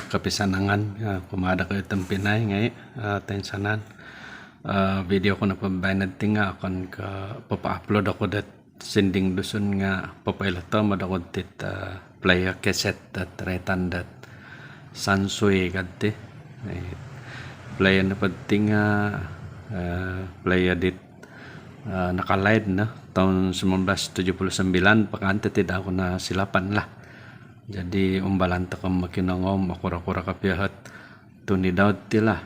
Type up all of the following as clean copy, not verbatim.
kapisanangan kumada ko itong Pinay ngay tensanan video ko na pambayad tinga akon ka papa-upload ako dat sending dusun nga papailato madakod tit playa cassette dat retan dat sansui kadti playa na padtinga playa dit nakalive na tahun 1979 pakante tidak ako na silapan lah. Jadi umbalanta kam makinangom akura-kura kapiahat tuni daud tila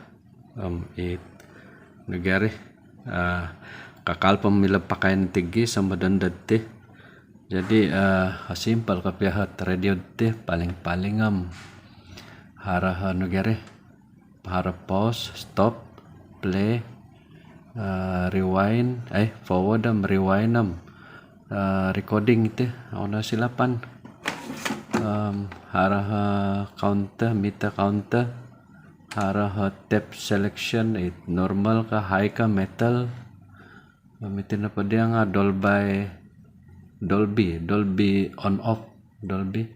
it negari kakal pamilab pakain tigi sama dandati. Jadi simpel kapiahat radio ti paling hara negari hara pause stop play rewind forward rewind recording itu ona silapan haraha counter meter counter haraha tape selection it normal ka high ka metal mitin na pa dia nga Dolby on off Dolby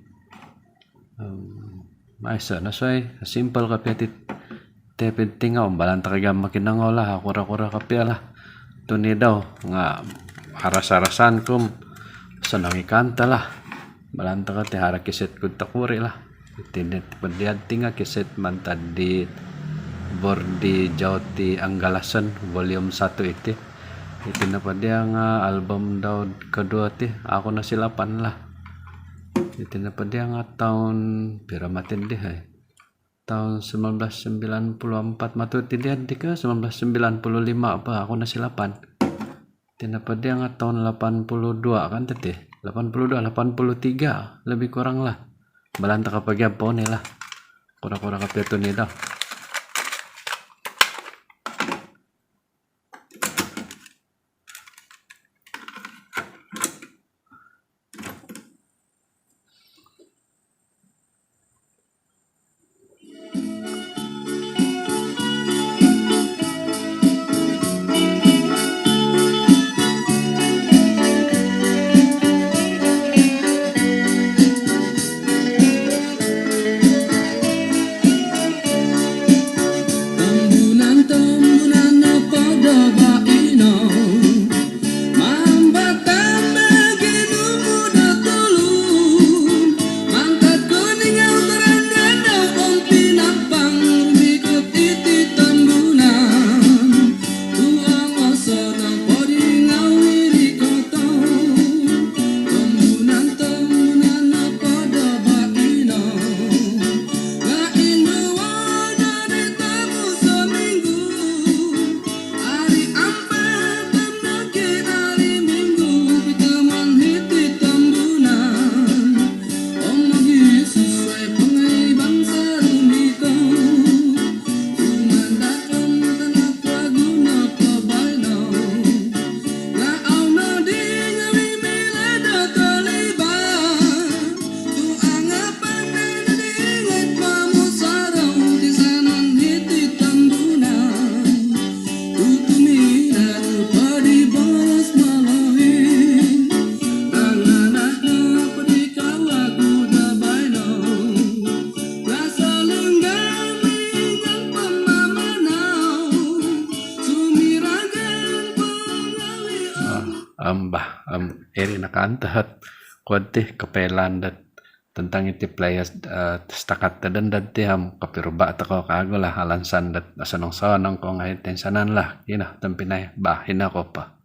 maisa na soy simple ka piatit tape tingaw balanta ka gam makinangaw lah kura-kura ka piala tuni daw nga haras-harasan kum sanang ikanta lah balanta ka ti hara kiset kud takuri lah tinet padiad tinga kiset mantad di bordi jauti anggalasan volume 1 iti na pa dia nga album daw kedua ti ako na silapan lah iti na pa dia nga tahun piramatin di tahun 1994 matuti dia di ka 1995 apa ako na silapan iti na pa dia nga tahun 82 kan tadi 82 83 lebih kurang lah balanta kapag yapon nila kura-kura kapeto nila eri nakantahat kuadti kapelan dat tentang iti playas stakat dan dati kapiruba atau kago lah alansan dat asanong sanong ko ngayon tensanan lah ina tampinay bahin ako pa